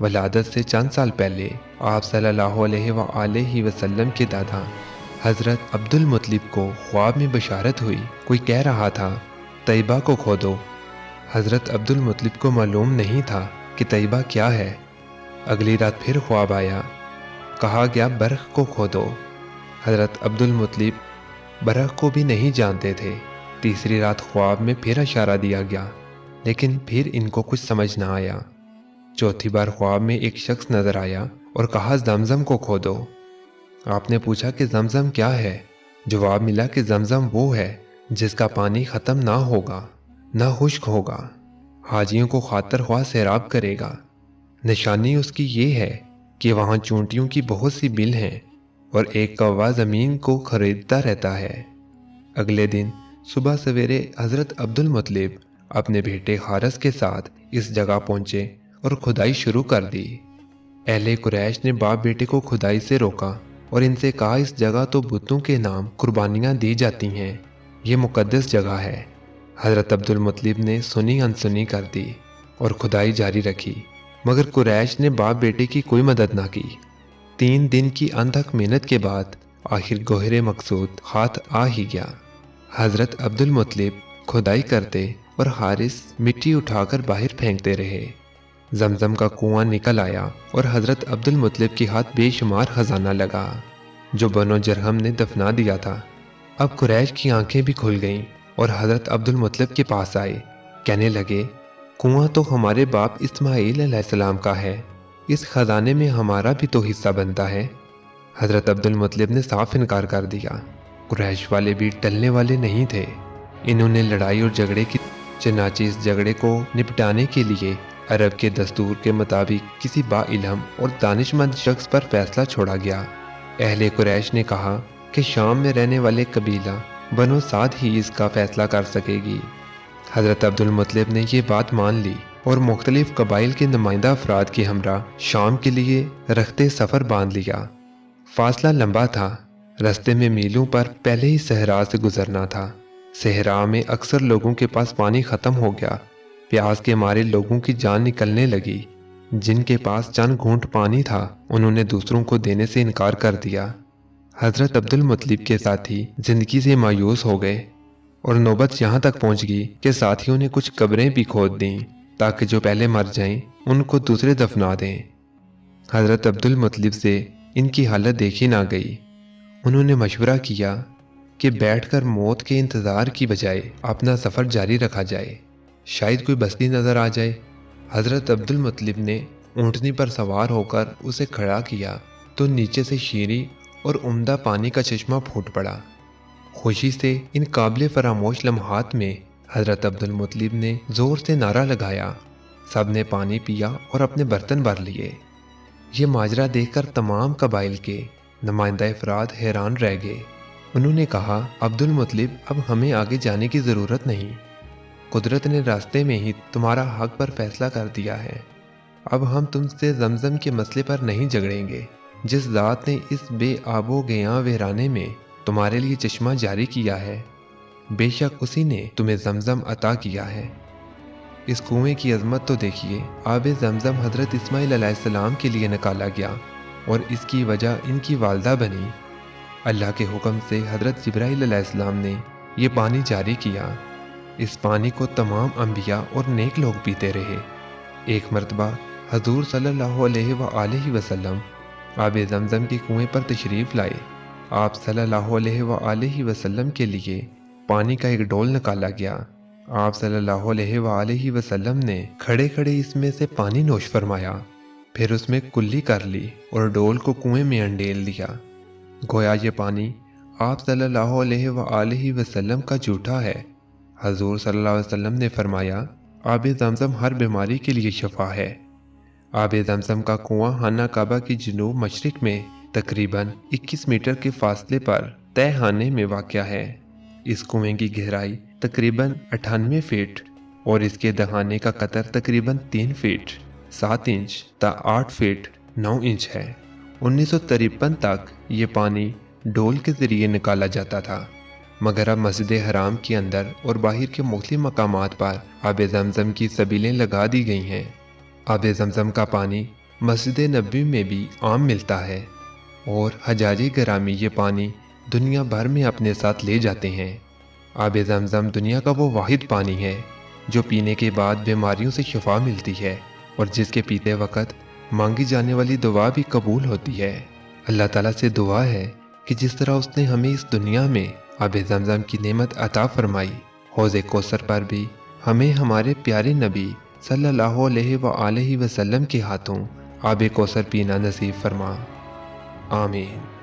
ولادت سے چند سال پہلے آپ صلی اللہ علیہ وسلم کے دادا حضرت عبد المطلب کو خواب میں بشارت ہوئی۔ کوئی کہہ رہا تھا طیبہ کو کھودو۔ حضرت عبد المطلب کو معلوم نہیں تھا کہ طیبہ کیا ہے۔ اگلی رات پھر خواب آیا، کہا گیا برخ کو کھودو۔ حضرت عبد المطلب برخ کو بھی نہیں جانتے تھے۔ تیسری رات خواب میں پھر اشارہ دیا گیا، لیکن پھر ان کو کچھ سمجھ نہ آیا۔ چوتھی بار خواب میں ایک شخص نظر آیا اور کہا زمزم کو کھودو۔ آپ نے پوچھا کہ زمزم کیا ہے؟ جواب ملا کہ زمزم وہ ہے جس کا پانی ختم نہ ہوگا، نہ خشک ہوگا، حاجیوں کو خاطر خواہ سیراب کرے گا۔ نشانی اس کی یہ ہے کہ وہاں چونٹیوں کی بہت سی بل ہیں اور ایک کوا زمین کو خریدتا رہتا ہے۔ اگلے دن صبح سویرے حضرت عبد المطلب اپنے بیٹے حارث کے ساتھ اس جگہ پہنچے اور کھدائی شروع کر دی۔ اہل قریش نے باپ بیٹے کو کھدائی سے روکا اور ان سے کہا اس جگہ تو بتوں کے نام قربانیاں دی جاتی ہیں، یہ مقدس جگہ ہے۔ حضرت عبد المطلب نے سنی انسنی کر دی اور کھدائی جاری رکھی، مگر قریش نے باپ بیٹے کی کوئی مدد نہ کی۔ 3 دن کی انتھک محنت کے بعد آخر گوہر مقصود ہاتھ آ ہی گیا۔ حضرت عبد المطلب کھدائی کرتے اور حارث مٹی اٹھا کر باہر پھینکتے رہے۔ زمزم کا کنواں نکل آیا اور حضرت عبد المطلب کے ہاتھ بے شمار خزانہ لگا جو بنو جرہم نے دفنا دیا تھا۔ اب قریش کی آنکھیں بھی کھل گئیں اور حضرت عبد المطلب کے پاس آئے، کہنے لگے کنواں تو ہمارے باپ اسماعیل علیہ السلام کا ہے، اس خزانے میں ہمارا بھی تو حصہ بنتا ہے۔ حضرت عبد المطلب نے صاف انکار کر دیا۔ قریش والے بھی ٹلنے والے نہیں تھے، انہوں نے لڑائی اور جھگڑے کی، چنانچہ اس جھگڑے کو نپٹانے کے لیے عرب کے دستور کے مطابق کسی با علم اور دانش مند شخص پر فیصلہ چھوڑا گیا۔ اہل قریش نے کہا کہ شام میں رہنے والے قبیلہ بنو سعد ہی اس کا فیصلہ کر سکے گی۔ حضرت عبد المطلب نے یہ بات مان لی اور مختلف قبائل کے نمائندہ افراد کے ہمراہ شام کے لیے رختے سفر باندھ لیا۔ فاصلہ لمبا تھا، رستے میں میلوں پر پہلے ہی صحرا سے گزرنا تھا۔ صحرا میں اکثر لوگوں کے پاس پانی ختم ہو گیا، پیاس کے مارے لوگوں کی جان نکلنے لگی۔ جن کے پاس چند گھونٹ پانی تھا انہوں نے دوسروں کو دینے سے انکار کر دیا۔ حضرت عبد المطلب کے ساتھی زندگی سے مایوس ہو گئے اور نوبت یہاں تک پہنچ گئی کہ ساتھیوں نے کچھ قبریں بھی کھود دیں تاکہ جو پہلے مر جائیں ان کو دوسرے دفنا دیں۔ حضرت عبد المطلب سے ان کی حالت دیکھی نہ گئی۔ انہوں نے مشورہ کیا کہ بیٹھ کر موت کے انتظار کی بجائے اپنا سفر جاری رکھا جائے، شاید کوئی بستی نظر آ جائے۔ حضرت عبد المطلب نے اونٹنی پر سوار ہو کر اسے کھڑا کیا تو نیچے سے شیریں اور عمدہ پانی کا چشمہ پھوٹ پڑا۔ خوشی سے ان قابل فراموش لمحات میں حضرت عبد المطلب نے زور سے نعرہ لگایا، سب نے پانی پیا اور اپنے برتن بھر لیے۔ یہ ماجرا دیکھ کر تمام قبائل کے نمائندہ افراد حیران رہ گئے۔ انہوں نے کہا عبد المطلب اب ہمیں آگے جانے کی ضرورت نہیں، قدرت نے راستے میں ہی تمہارا حق پر فیصلہ کر دیا ہے۔ اب ہم تم سے زمزم کے مسئلے پر نہیں جھگڑیں گے۔ جس ذات نے اس بے آب و گیاں ویرانے میں تمہارے لیے چشمہ جاری کیا ہے، بے شک اسی نے تمہیں زمزم عطا کیا ہے۔ اس کنویں کی عظمت تو دیکھیے، آب زمزم حضرت اسماعیل علیہ السلام کے لیے نکالا گیا اور اس کی وجہ ان کی والدہ بنی۔ اللہ کے حکم سے حضرت جبرائیل علیہ السلام نے یہ پانی جاری کیا۔ اس پانی کو تمام انبیاء اور نیک لوگ پیتے رہے۔ ایک مرتبہ حضور صلی اللہ علیہ وآلہ وسلم آب زمزم کے کنویں پر تشریف لائے۔ آپ صلی اللہ علیہ وآلہ وسلم کے لیے پانی کا ایک ڈول نکالا گیا۔ آپ صلی اللہ علیہ وآلہ وسلم نے کھڑے کھڑے اس میں سے پانی نوش فرمایا، پھر اس میں کلی کر لی اور ڈول کو کنویں میں انڈیل دیا۔ گویا یہ پانی آپ صلی اللہ علیہ وآلہ وسلم کا جھوٹا ہے۔ حضور صلی اللہ علیہ وسلم نے فرمایا آب زمزم ہر بیماری کے لیے شفا ہے۔ آب زمزم کا کنواں خانہ کعبہ کی جنوب مشرق میں تقریباً 21 میٹر کے فاصلے پر تہ خانے میں واقع ہے۔ اس کنویں کی گہرائی تقریباً 98 فٹ اور اس کے دہانے کا قطر تقریباً 3 فٹ 7 انچ تا 8 فٹ 9 انچ ہے۔ 1953 تک یہ پانی ڈول کے ذریعے نکالا جاتا تھا، مگر اب مسجد حرام کے اندر اور باہر کے مختلف مقامات پر آب زمزم کی سبیلیں لگا دی گئی ہیں۔ آب زمزم کا پانی مسجد نبوی میں بھی عام ملتا ہے اور حجاج گرامی یہ پانی دنیا بھر میں اپنے ساتھ لے جاتے ہیں۔ آب زمزم دنیا کا وہ واحد پانی ہے جو پینے کے بعد بیماریوں سے شفا ملتی ہے اور جس کے پیتے وقت مانگی جانے والی دعا بھی قبول ہوتی ہے۔ اللہ تعالیٰ سے دعا ہے کہ جس طرح اس نے ہمیں اس دنیا میں آب زمزم کی نعمت عطا فرمائی، حوض کوثر پر بھی ہمیں ہمارے پیارے نبی صلی اللہ علیہ وآلہ وسلم کے ہاتھوں آب کوثر پینا نصیب فرما۔ آمین۔